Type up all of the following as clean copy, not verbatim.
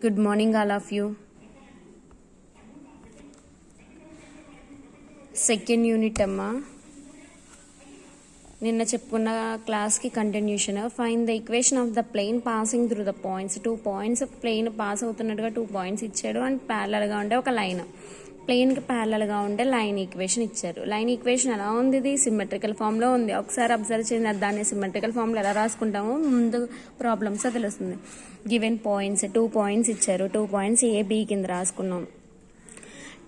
Good morning, all of you. Second unit amma. నిన్న చెప్పుకున్న క్లాస్కి continuation. Find the equation of the plane passing through the points. 2 points plane pass అవుతున్నట్టుగా 2 points ఇచ్చాడు and ప్యారలల్గా ఉండే ఒక లైన్. ప్లేన్కి ప్యారలల్గా ఉండే లైన్ ఈక్వేషన్ ఇచ్చారు. లైన్ ఈక్వేషన్ ఎలా ఉంది? ఇది సిమెట్రికల్ ఫామ్లో ఉంది. ఒకసారి అబ్జర్వ్ చేసిన దాన్ని సిమెట్రికల్ ఫామ్లో ఎలా రాసుకుంటామో ముందు ప్రాబ్లమ్స్ తెలుస్తుంది. గివెన్ పాయింట్స్ 2 పాయింట్స్ ఇచ్చారు. 2 పాయింట్స్ ఏ బి కింద రాసుకున్నాం.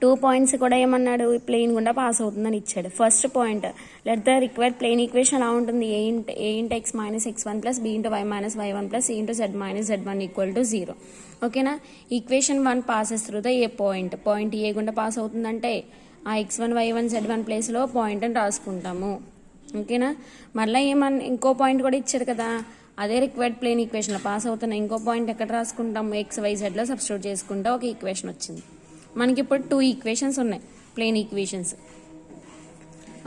2 పాయింట్స్ కూడా ఏమన్నాడు? ప్లేన్ గుండా పాస్ అవుతుందని ఇచ్చాడు. First point, let the required plane equation ఎలా ఉంటుంది? A into X minus x1 plus B into Y minus y1 plus C into Z minus z1 equal to 0. ఓకేనా? Equation 1 passes through the A point A గుండా pass అవుతుందంటే ఆ x1 y1 z1 ప్లేస్లో point అని రాసుకుంటాము. ఓకేనా? మళ్ళీ ఇంకో point కూడా ఇచ్చాడు కదా, అదే రిక్వైర్డ్ ప్లేన్ ఈక్వేషన్లో పాస్ అవుతున్న ఇంకో పాయింట్ ఎక్కడ రాసుకుంటాము? XYZలో సబ్స్టిట్యూట్ చేసుకుంటే ఒక ఈక్వేషన్ వచ్చింది. మనకి ఇప్పుడు 2 ఈక్వేషన్స్ ఉన్నాయి, ప్లేన్ ఈక్వేషన్స్.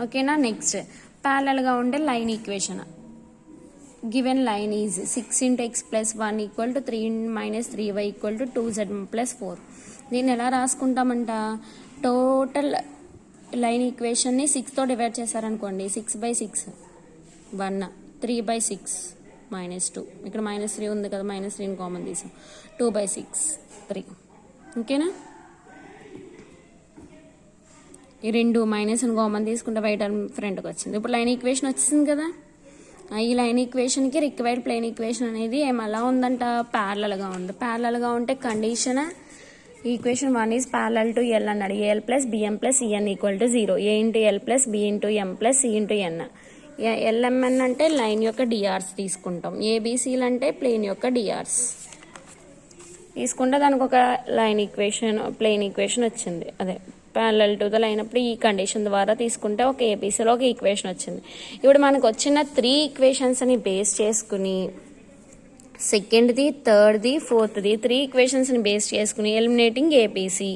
ఓకేనా? నెక్స్ట్ ప్యారలల్గా ఉండే line equation. Given line is 6 into X plus 1 equal to 3 minus 3y equal to 2z plus 4. దీన్ని ఎలా రాసుకుంటామంట? టోటల్ లైన్ ఈక్వేషన్ని 6తో డివైడ్ చేశారనుకోండి, 6/6 1, 3/6 -2. ఇక్కడ -3 ఉంది కదా, -3 కామన్ తీసాం. 2/6 3. ఓకేనా? ఈ 2 మైనస్ కామన్ తీసుకుంటే బయట ఫ్రంట్కి వచ్చింది. ఇప్పుడు లైన్ ఈక్వేషన్ వచ్చింది కదా. ఈ లైన్ ఈక్వేషన్కి రిక్వైర్డ్ ప్లేన్ ఈక్వేషన్ అనేది ఏమలా ఉందంట? ప్యారలల్గా ఉంది. ప్యారలల్గా ఉంటే condition equation 1 is parallel to L అన్నాడు. AL plus BM plus EN equal to 0. A into L plus B into M plus C into N. LMN అంటే లైన్ యొక్క డిఆర్స్ తీసుకుంటాం. ఏబిసిలు అంటే ప్లేన్ యొక్క డిఆర్స్ తీసుకుంటే దానికి ఒక లైన్ ఈక్వేషన్ ప్లేన్ ఈక్వేషన్ వచ్చింది. అదే ప్యారలల్ టు ద లైన్. అప్పుడు ఈ కండిషన్ ద్వారా తీసుకుంటే ఒక ఏబీసీలో ఒక ఈక్వేషన్ వచ్చింది. ఇప్పుడు మనకు వచ్చిన 3 ఈక్వేషన్స్ని బేస్ చేసుకుని సెకండ్ది, థర్డ్ది, ఫోర్త్ది 3 ఈక్వేషన్స్ని బేస్ చేసుకుని ఎలిమినేటింగ్ ఏబీసీ.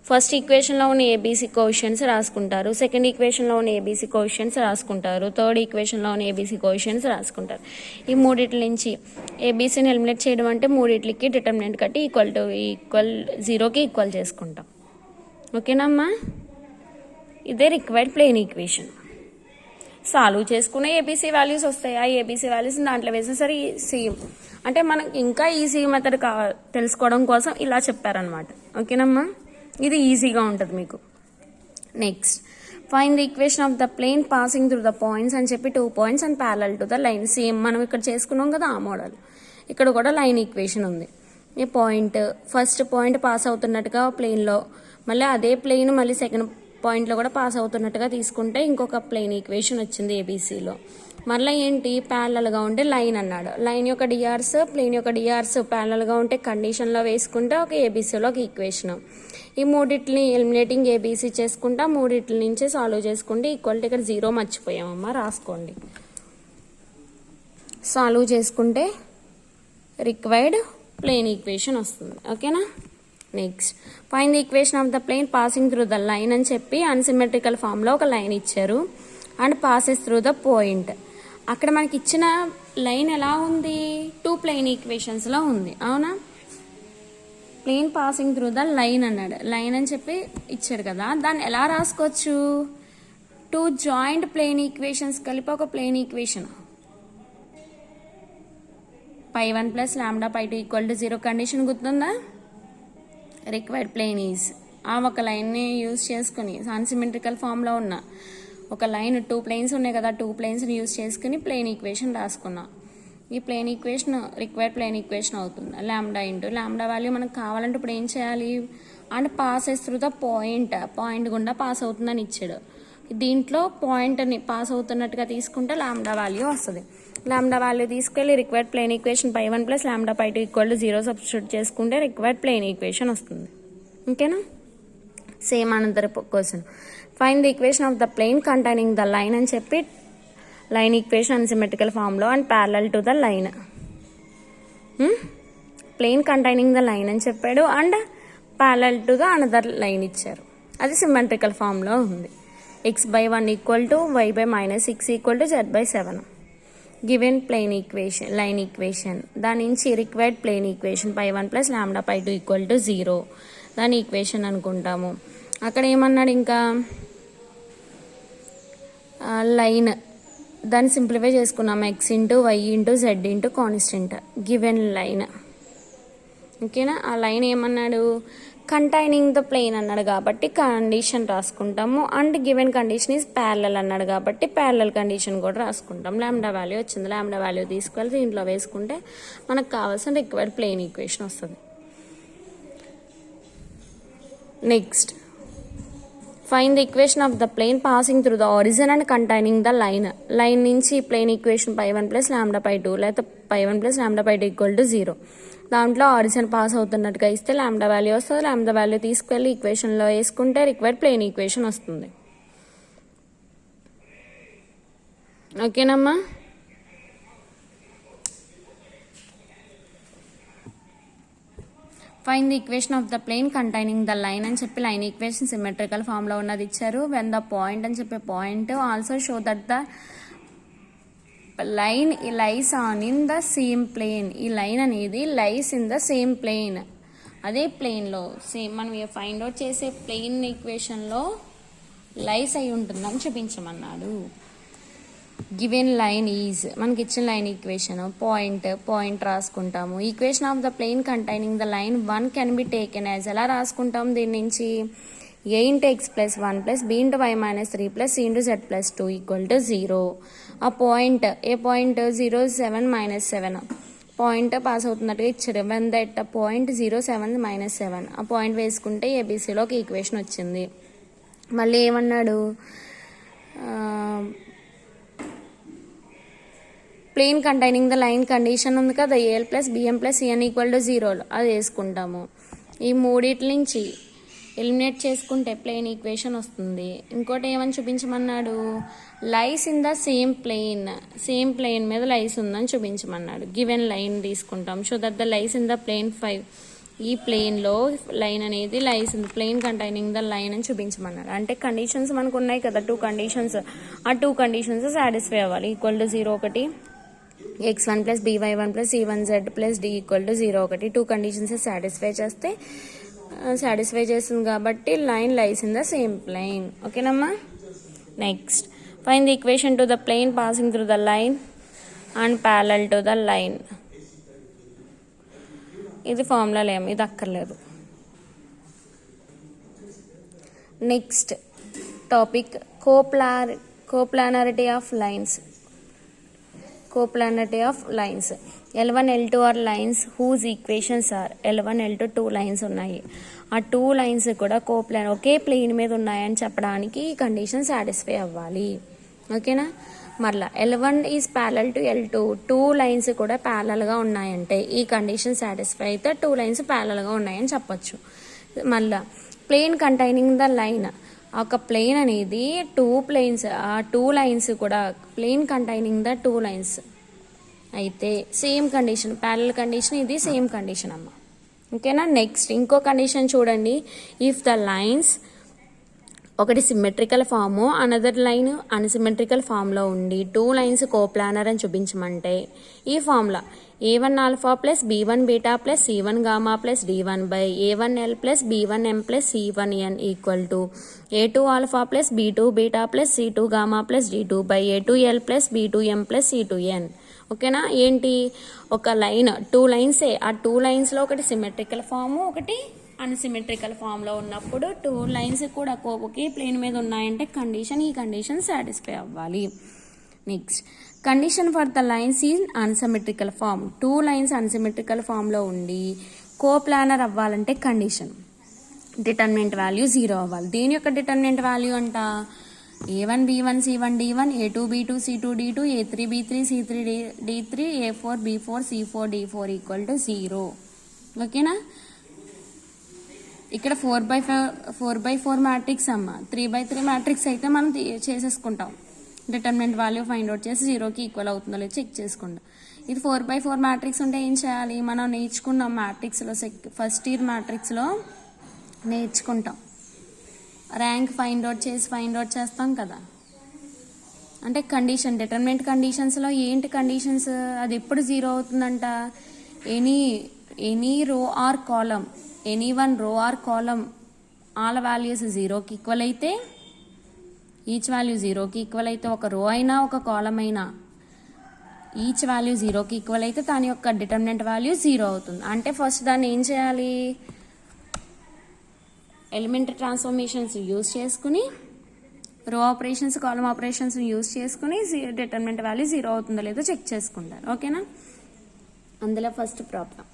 ఫస్ట్ ఈక్వేషన్లో ఉన్న ఏబీసీ కోఎఫిషియెంట్స్ రాసుకుంటారు, సెకండ్ ఈక్వేషన్లో ఉన్న ఏబీసీ కోఎఫిషియెంట్స్ రాసుకుంటారు, థర్డ్ ఈక్వేషన్లో ఉన్న ఏబీసీ కోఎఫిషియెంట్స్ రాసుకుంటారు. ఈ మూడిట్ల నుంచి ఏబీసీని ఎలిమినేట్ చేయడం అంటే మూడిట్లకి డిటర్మినెంట్ కట్టి ఈక్వల్ 0కి ఈక్వల్ చేసుకుంటాం. ఓకేనమ్మా? ఇదే రిక్వైర్డ్ ప్లేన్ ఈక్వేషన్. సాల్వ్ చేసుకునే ఏబీసీ వాల్యూస్ వస్తాయి. ఆ ఏబీసీ వాల్యూస్ దాంట్లో వేసిన సరే సేమ్. అంటే మనకి ఇంకా ఈజీ మెథడ్ తెలుసుకోవడం కోసం ఇలా చెప్పారనమాట. ఓకేనమ్మా? ఇది ఈజీగా ఉంటుంది మీకు. Next, find the equation of the plane passing through the points అని చెప్పి 2 points and parallel to the line. Same మనం ఇక్కడ చేసుకున్నాం కదా ఆ మోడల్. ఇక్కడ కూడా లైన్ ఈక్వేషన్ ఉంది. ఈ పాయింట్ ఫస్ట్ పాయింట్ పాస్ అవుతున్నట్టుగా ప్లేన్లో, మళ్ళీ అదే ప్లేన్ మళ్ళీ సెకండ్ పాయింట్లో కూడా పాస్ అవుతున్నట్టుగా తీసుకుంటే ఇంకొక ప్లేన్ ఈక్వేషన్ వచ్చింది ఏబీసీలో. మళ్ళీ ఏంటి? ప్యారలల్గా ఉంటే లైన్ అన్నాడు. లైన్ యొక్క డిఆర్స్ ప్లేన్ యొక్క డిఆర్స్ ప్యారలల్గా ఉంటే కండిషన్లో వేసుకుంటే ఒక ఏబీసీలో ఒక ఈక్వేషన్. ఈ మూడిట్లని ఎలిమినేటింగ్ ఏబీసీ చేసుకుంటా మూడిట్ల నుంచి సాల్వ్ చేసుకుంటే ఈక్వల్ టు ఇక్కడ 0 మర్చిపోయామమ్మా, రాసుకోండి. సాల్వ్ చేసుకుంటే రిక్వైర్డ్ ప్లేన్ ఈక్వేషన్ వస్తుంది. ఓకేనా? Next, find the equation of the plane passing through the line అని చెప్పి అన్సిమెట్రికల్ ఫామ్లో ఒక లైన్ ఇచ్చారు and passes through the point. అక్కడ మనకి ఇచ్చిన లైన్ ఎలా ఉంది? 2 ప్లేన్ ఈక్వేషన్స్లో ఉంది. అవునా? Plane passing through the line అన్నాడు. లైన్ అని చెప్పి ఇచ్చాడు కదా, దాన్ని ఎలా రాసుకోవచ్చు? 2 జాయింట్ ప్లేన్ ఈక్వేషన్స్ కలిపి ఒక plane equation. π1 plus lambda π2 equal to 0 condition గుర్తుందా? రిక్వైర్డ్ ప్లేన్ ఈజ్ ఆ ఒక లైన్ని యూజ్ చేసుకుని అన్సిమెట్రికల్ ఫామ్లో ఉన్న ఒక లైన్ 2 ప్లేన్స్ ఉన్నాయి కదా, 2 ప్లేన్స్ని యూజ్ చేసుకుని ప్లేన్ ఈక్వేషన్ రాసుకున్నా. ఈ plane equation required plane equation అవుతుంది. లాంబ్డా ఇంటూ లాంబ్డా వాల్యూ మనకు కావాలంటే ఇప్పుడు ఏం చేయాలి? And passes through the point గుండా పాస్ అవుతుందని ఇచ్చాడు. దీంట్లో పాయింట్ని పాస్ అవుతున్నట్టుగా తీసుకుంటే లాంబ్డా వాల్యూ వస్తుంది. లాంబ్డా వాల్యూ తీసుకెళ్ళి required plane equation π1 plus lambda π2 equal to 0 substitute చేసుకుంటే రిక్వైర్డ్ ప్లేన్ ఈక్వేషన్ వస్తుంది. ఓకేనా? సేమ్ అనంతర question. Find the equation of the plane containing the line అని చెప్పి లైన్ ఈక్వేషన్ అన్సిమెట్రికల్ ఫామ్లో and parallel to the line. Plane containing the line అని చెప్పాడు and parallel to the another line ఇచ్చారు. అది సిమెట్రికల్ ఫామ్లో ఉంది. x/1 equal to y/-6 equal to z/7. Given line equation, దాని నుంచి రిక్వైర్డ్ ప్లేన్ ఈక్వేషన్ π1 + λ/2 = 0 దాని ఈక్వేషన్ అనుకుంటాము. అక్కడ ఏమన్నాడు ఇంకా లైన్, దాన్ని సింప్లిఫై చేసుకున్నాము. x × y × z × constant given line. ఓకేనా, ఆ లైన్ ఏమన్నాడు కంటైనింగ్ ద ప్లేన్ అన్నాడు కాబట్టి కండిషన్ రాసుకుంటాము. And given condition is parallel అన్నాడు కాబట్టి ప్యారలల్ కండిషన్ కూడా రాసుకుంటాం. లాంబ్డా వాల్యూ వచ్చింది, లాంబ్డా వాల్యూ తీసుకెళ్ళి దీంట్లో వేసుకుంటే మనకు కావాల్సిన రిక్వైర్డ్ ప్లేన్ ఈక్వేషన్ వస్తుంది. Next, find the equation of the plane passing through the origin and containing the line. Line నుంచి ప్లేన్ ఈక్వేషన్ π1 + λ/2 లేకపోతే π1 + λ/2 = 0. దాంట్లో ఆరిజిన్ పాస్ అవుతున్నట్టుగా ఇస్తే లాంబ్డా వాల్యూ వస్తుంది. లాంబ్డా వాల్యూ తీసుకెళ్ళి ఈక్వేషన్లో వేసుకుంటే రిక్వైర్డ్ ప్లేన్ ఈక్వేషన్ వస్తుంది. ఓకేనమ్మా. Find the equation of the plane containing the line అని చెప్పి లైన్ ఈక్వేషన్ సిమెట్రికల్ ఫామ్లో ఉన్నది ఇచ్చారు. వెన్ ద పాయింట్ అని చెప్పి point also show that the line lies on in the same plane. ఈ లైన్ అనేది lies in the same plane, అదే ప్లేన్లో సేమ్ మనం ఫైండ్ అవుట్ చేసే ప్లేన్ ఈక్వేషన్లో లైస్ అయి ఉంటుందని చూపించమన్నాడు. గివెన్ లైన్ ఈజ్, మనకి ఇచ్చిన లైన్ ఈక్వేషన్ పాయింట్ రాసుకుంటాము. Equation of the plane containing the line 1 can be taken as, ఎలా రాసుకుంటాం దీని నుంచి a × x + 1 + b × y - 3 + c × z + 2 = 0. ఆ పాయింట్ ఏ పాయింట్ 0, 7 - 7 పాయింట్ పాస్ అవుతున్నట్టుగా ఇచ్చారు. వెన్ దట్ పాయింట్ 0, 7 - 7 ఆ పాయింట్ వేసుకుంటే ఏబీసీలో ఒక ఈక్వేషన్ వచ్చింది. మళ్ళీ ఏమన్నాడు plane containing the line condition ఉంది కదా, ఏఎల్ + బిఎం + సిఎన్ = 0 అది వేసుకుంటాము. ఈ మూడిటి నుంచి ఎలిమినేట్ చేసుకుంటే ప్లేన్ ఈక్వేషన్ వస్తుంది. ఇంకోటి ఏమని చూపించమన్నాడు lies in the same plane మీద లైస్ ఉందని చూపించమన్నాడు. గివెన్ లైన్ తీసుకుంటాం. So that the lies in the plane 5, ఈ ప్లేన్లో లైన్ అనేది lies in plane containing the line అని చూపించమన్నాడు. అంటే కండిషన్స్ మనకు ఉన్నాయి కదా 2 కండిషన్స్, ఆ 2 కండిషన్స్ సాటిస్ఫై అవ్వాలి. =0 ఒకటి, x1 + by1 + c1z + d = 0 ఒకటి. 2 కండిషన్స్ సాటిస్ఫై చేస్తుంది కాబట్టి line lies in the same plane. ఓకేనమ్మా. Next, find the equation to the plane passing through the line and parallel to the line. ఇది formula లేము, ఇది అక్కర్లేదు. Next topic coplanarity of lines. Coplanarity of lines. L1, L2 are lines whose equations are L1, L2 2 lines ఉన్నాయి. ఆ 2 lines కూడా ఒకే plane మీద ఉన్నాయని చెప్పడానికి ఈ కండిషన్ సాటిస్ఫై అవ్వాలి. ఓకేనా. మరలా L1 is parallel to L2, 2 lines కూడా ప్యారలల్గా ఉన్నాయంటే ఈ కండిషన్ సాటిస్ఫై అయితే 2 lines ప్యారలల్గా ఉన్నాయని చెప్పొచ్చు. మళ్ళా ప్లేన్ కంటైనింగ్ ద లైన్, ఒక ప్లేన్ అనేది 2 planes, ఆ 2 lines కూడా ప్లేన్ కంటైనింగ్ ద 2 lines అయితే సేమ్ కండిషన్, ప్యారలల్ కండిషన్, ఇది సేమ్ కండిషన్ అమ్మ. ఓకేనా. నెక్స్ట్ ఇంకో కండిషన్ చూడండి. ఇఫ్ ద లైన్స్ ఒకటి symmetrical form, another line unsymmetrical ఫామ్లో ఉండి 2 lines కోప్లానర్ అని చూపించమంటే ఈ formula a1 alpha + b1 beta + c1 gamma + d1/a1l + b1m + c1n = a2 alpha + b2 beta + c2 gamma + d2/a2l + b2m + c2n. ఓకేనా. ఏంటి ఒక లైన్ 2 lines, ఆ 2 linesలో ఒకటి సిమెట్రికల్ ఫాము, ఒకటి అన్సిమెట్రికల్ ఫామ్లో ఉన్నప్పుడు 2 lines కూడా ఒకే ప్లేన్ మీద ఉన్నాయంటే ఈ కండిషన్ సాటిస్ఫై అవ్వాలి. Next, condition for the lines in unsymmetrical form. 2 lines unsymmetrical ఫామ్లో ఉండి కోప్లానర్ అవ్వాలంటే కండిషన్ డిటర్మినెంట్ వాల్యూ 0 అవ్వాలి. దీని యొక్క డిటర్మినెంట్ వాల్యూ అంట a1 b1 c1 d1, a2 b2 c2 d2, a3 b3 c3 d3, a4 b4 c4 d4 = 0. ఓకేనా. ఇక్కడ 4/4 matrix అమ్మ, 3/3 మ్యాట్రిక్స్ అయితే మనం చేసేసుకుంటాం. డిటర్మినెంట్ వాల్యూ ఫైండ్ అవుట్ చేసి 0కి ఈక్వల్ అవుతుందో లేదో చెక్ చేసుకుంటాం. ఇది 4/4 మ్యాట్రిక్స్ ఉంటే ఏం చేయాలి, మనం నేర్చుకున్నాం మ్యాట్రిక్స్లో ఫస్ట్ ఇయర్ మ్యాట్రిక్స్లో నేర్చుకుంటాం. ర్యాంక్ ఫైండ్ అవుట్ చేస్తాం కదా, అంటే కండిషన్ డిటర్మినెంట్ కండిషన్స్లో ఏంటి కండిషన్స్, అది ఎప్పుడు జీరో అవుతుందంట, ఎనీ రో ఆర్ కాలం, ఎనీ వన్ రో ఆర్ కాలం ఆల్ వాల్యూస్ జీరోకి ఈక్వల్ అయితే, ఈచ్ వాల్యూ జీరోకి ఈక్వల్ అయితే, ఒక రో అయినా ఒక కాలం అయినా ఈచ్ వాల్యూ జీరోకి ఈక్వల్ అయితే దాని యొక్క డిటర్మినెంట్ వాల్యూ జీరో అవుతుంది. అంటే ఫస్ట్ దాన్ని ఏం చేయాలి, ఎలిమెంటరీ ట్రాన్స్ఫర్మేషన్స్ యూజ్ చేసుకుని, రో ఆపరేషన్స్ కాలం ఆపరేషన్స్ యూజ్ చేసుకుని డిటర్మినెంట్ వాల్యూ జీరో అవుతుందో లేదో చెక్ చేసుకుంటారు. ఓకేనా, అందులో ఫస్ట్ ప్రాబ్లం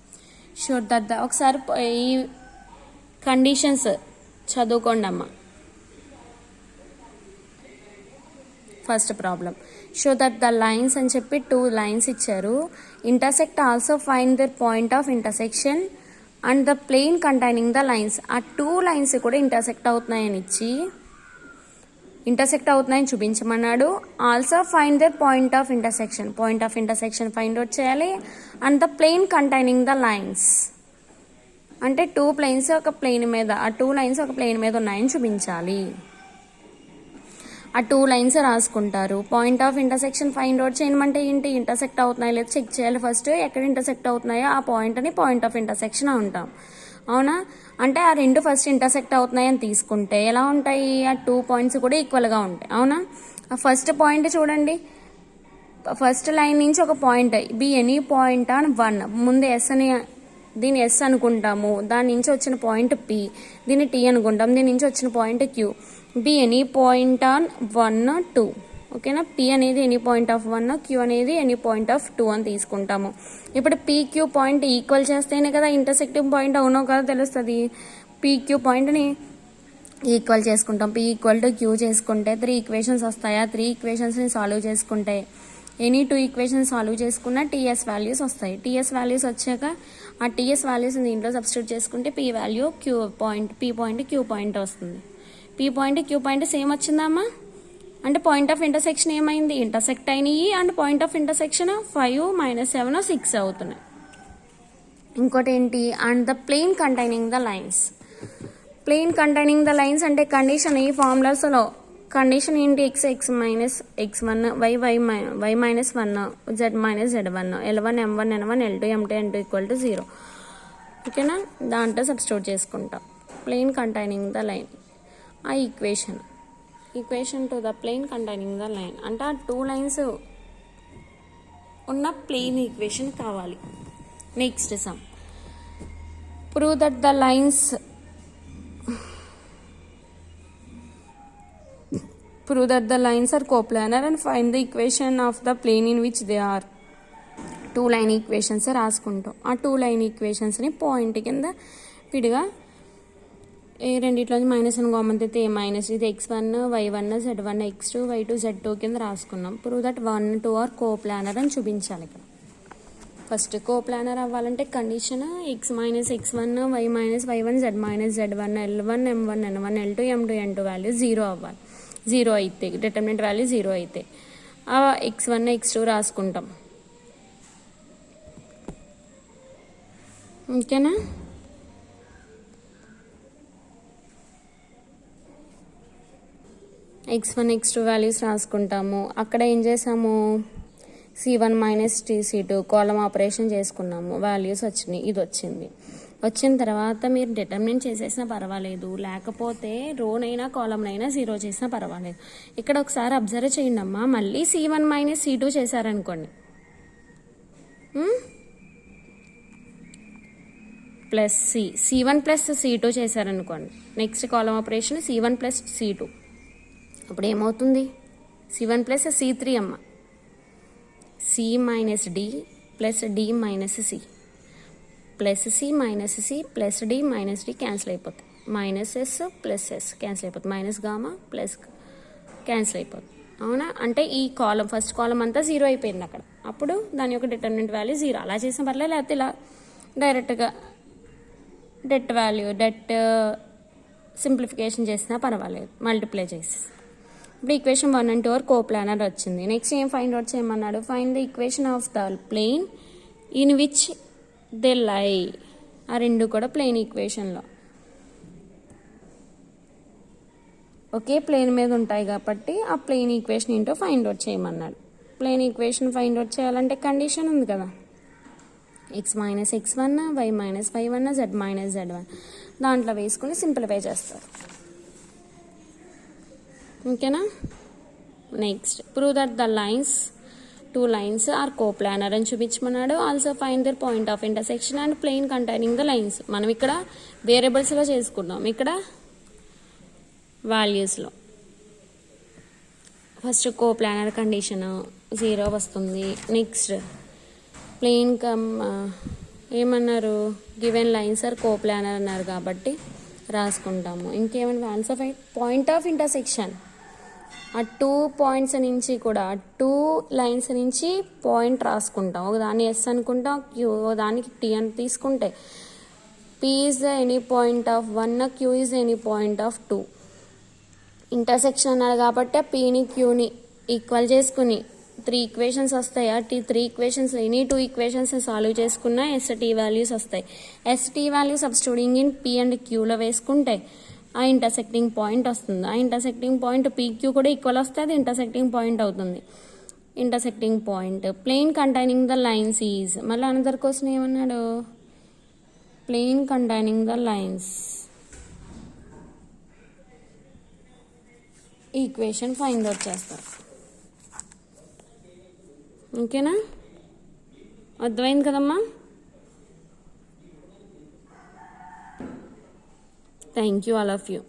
షో దట్ ఒకసారి ఈ కండిషన్స్ చదువుకోండి అమ్మా. First problem show that the lines అని చెప్పి 2 లైన్స్ ఇచ్చారు. Intersect also find the point of intersection and the plane containing the lines. ఆ 2 లైన్స్ కూడా ఇంటర్సెక్ట్ అవుతున్నాయని ఇచ్చి, ఇంటర్సెక్ట్ అవుతున్నాయని చూపించమన్నాడు. Also find the point of intersection find out చేయాలి. And the plane containing the lines అంటే 2 planes ఒక plane మీద, ఆ 2 లైన్స్ ఒక ప్లేన్ మీద ఉన్నాయని చూపించాలి. ఆ 2 లైన్స్ రాసుకుంటారు. Point of intersection find out చేయమంటే ఏంటి, ఇంటర్సెక్ట్ అవుతున్నాయో లేదో చెక్ చేయాలి. ఫస్ట్ ఎక్కడ ఇంటర్సెక్ట్ అవుతున్నాయో ఆ పాయింట్ని పాయింట్ ఆఫ్ ఇంటర్సెక్షన్ అంటాం. అవునా, అంటే ఆ 2 ఫస్ట్ ఇంటర్సెక్ట్ అవుతున్నాయని తీసుకుంటే ఎలా ఉంటాయి, ఆ 2 పాయింట్స్ కూడా ఈక్వల్గా ఉంటాయి. అవునా, ఆ ఫస్ట్ పాయింట్ చూడండి, ఫస్ట్ లైన్ నుంచి ఒక point be any point on 1, ముందు ఎస్ అని, దీన్ని ఎస్ అనుకుంటాము, దాని నుంచి వచ్చిన పాయింట్ పి, దీన్ని టీ అనుకుంటాం, దీని నుంచి వచ్చిన point Q. Be any point on 1, 2. ఓకేనా, పి అనేది ఎనీ పాయింట్ ఆఫ్ 1, క్యూ అనేది ఎనీ పాయింట్ ఆఫ్ 2 అని తీసుకుంటాము. ఇప్పుడు పీక్యూ పాయింట్ ఈక్వల్ చేస్తేనే కదా ఇంటర్సెక్టింగ్ పాయింట్ అవునో కదా తెలుస్తుంది. పీక్యూ పాయింట్ని ఈక్వల్ చేసుకుంటాం. పి ఈక్వల్ టు క్యూ చేసుకుంటే 3 ఈక్వేషన్స్ వస్తాయి. ఆ 3 ఈక్వేషన్స్ని సాల్వ్ చేసుకుంటే ఎనీ 2 ఈక్వేషన్స్ సాల్వ్ చేసుకున్న టీఎస్ వాల్యూస్ వస్తాయి. టీఎస్ వాల్యూస్ వచ్చాక ఆ టీఎస్ వాల్యూస్ దీంట్లో సబ్స్టిట్యూట్ చేసుకుంటే P value Q point, P point Q point వస్తుంది. P point Q point same వచ్చిందమ్మా. అంటే పాయింట్ ఆఫ్ ఇంటర్సెక్షన్ ఏమైంది, ఇంటర్సెక్ట్ అయినాయి. అండ్ పాయింట్ ఆఫ్ ఇంటర్సెక్షన్ 5 - 7 6 అవుతున్నాయి. ఇంకోటి ఏంటి, and the plane containing the lines. Plane containing the lines అంటే condition, ఈ ఫార్ములాస్లో కండిషన్ ఏంటి, x -x1, y -1, z -z1, L1 M1 N1 L2 M2 N2 = 0. ఓకేనా, దాంట్లో సబ్స్టిట్యూట్ చేసుకుంటాం ప్లేన్ కంటైనింగ్ ద లైన్. ఆ equation to the plane containing the line అంటే ఆ 2 lines ఉన్న ప్లేన్ ఈక్వేషన్ కావాలి. Next sum, prove that the lines are coplanar and find the equation of the plane in which they are. 2 line equations రాసుకుంటాం. ఆ 2 line ఈక్వేషన్స్ని point కింద విడిగా రెండిట్లో minus అని కామన్ అయితే మైనస్, ఇది x1 y1 z1 x2 y2 z2 కింద రాసుకున్నాం. ప్రూవ్ దట్ 1, 2 ఆర్ కోప్లానర్ అని చూపించాలి. ఇక్కడ ఫస్ట్ కోప్లానర్ అవ్వాలంటే condition x - x1 y - y1 z - z1 L1 M1 N1 L2 M2 N2 value 0 అవ్వాలి. 0 అయితే డిటర్మినెంట్ వాల్యూ 0 అయితే ఆ x1 x2 రాసుకుంటాం. ఓకేనా, x1 x2 వాల్యూస్ రాసుకుంటాము. అక్కడ ఏం చేసాము, C1 - C2 కాలం ఆపరేషన్ చేసుకున్నాము. వాల్యూస్ వచ్చినాయి, ఇది వచ్చింది. వచ్చిన తర్వాత మీరు డిటర్మినెంట్ చేసేసినా పర్వాలేదు, లేకపోతే రోనైనా కాలంనైనా 0 చేసినా పర్వాలేదు. ఇక్కడ ఒకసారి అబ్జర్వ్ చేయండి అమ్మా, మళ్ళీ C1 - C2 చేశారనుకోండి, ప్లస్ C1 + C2 చేశారనుకోండి, నెక్స్ట్ కాలం ఆపరేషన్ C1 + C2. అప్పుడు ఏమవుతుంది, C1 + C3 అమ్మ, C - D + D - C plus C - C plus D - D cancel అయిపోతుంది. -S + S క్యాన్సిల్ అయిపోతుంది. మైనస్ గామా ప్లస్ క్యాన్సిల్ అయిపోతుంది. అవునా, అంటే ఈ కాలం ఫస్ట్ కాలం అంతా 0 అయిపోయింది అక్కడ. అప్పుడు దాని యొక్క డిటర్మినెంట్ వాల్యూ 0. అలా చేసిన పర్లేదు, లేకపోతే ఇలా డైరెక్ట్గా డెట్ సింప్లిఫికేషన్ చేసినా పర్వాలేదు, మల్టిప్లై చేసి. ఇప్పుడు ఈక్వేషన్ 1 and 2 ఆర్ కోప్లానర్ వచ్చింది. నెక్స్ట్ ఏం ఫైండ్ అవుట్ చేయమన్నాడు, find the equation of the plane in which they lie. ఆ 2 కూడా ప్లేన్ ఈక్వేషన్లో. ఒకే ప్లేన్ మీద ఉంటాయి కాబట్టి ఆ ప్లేన్ ఈక్వేషన్ ఏంటో ఫైండ్ అవుట్ చేయమన్నాడు. ప్లేన్ ఈక్వేషన్ ఫైండ్ అవుట్ చేయాలంటే కండిషన్ ఉంది కదా, x minus x1 y minus y1 z minus z1 దాంట్లో వేసుకుని సింప్లిఫై చేస్తారు. ఓకేనా. Next prove that the lines 2 lines are coplanar అని చూపించమన్నాడు. Also find their point of intersection and plane containing the lines. మనం ఇక్కడ వేరియబుల్స్లో చేసుకున్నాం, ఇక్కడ వాల్యూస్లో. ఫస్ట్ కోప్లానర్ కండిషన్ 0 వస్తుంది. నెక్స్ట్ ప్లేన్ ఏమన్నారు, గివెన్ లైన్స్ ఆర్ కోప్లానర్ అన్నారు కాబట్టి రాసుకుంటాము. ఇంకేమన్నా ఆన్సర్ పాయింట్ ఆఫ్ ఇంటర్సెక్షన్, ఆ 2 పాయింట్స్ నుంచి కూడా 2 లైన్స్ నుంచి పాయింట్ రాసుకుంటాం. ఒక దాన్ని ఎస్ అనుకుంటాం, క్యూ దానికి టీ అని తీసుకుంటే P is the any point of 1, Q is any point of 2. Intersection అన్నారు కాబట్టి ఆ పీని క్యూని ఈక్వల్ చేసుకుని 3 ఈక్వేషన్స్ వస్తాయి. ఆ 3 ఈక్వేషన్స్ ఎనీ 2 ఈక్వేషన్స్ సాల్వ్ చేసుకున్న ఎస్టీ వాల్యూస్ వస్తాయి. S t value substituting in P and క్యూలో వేసుకుంటే ఆ ఇంటర్సెక్టింగ్ పాయింట్ వస్తుంది. ఆ ఇంటర్సెక్టింగ్ పాయింట్ పీక్యూ కూడా ఈక్వల్ వస్తే అది ఇంటర్సెక్టింగ్ పాయింట్ అవుతుంది. Intersecting point plane containing the lines is, మళ్ళీ అనదర్ క్వశ్చన్ ఏమన్నాడు, plane containing the lines equation find out చేస్తారు. ఓకేనా, అర్థమైంది కదమ్మా. Thank you all of you.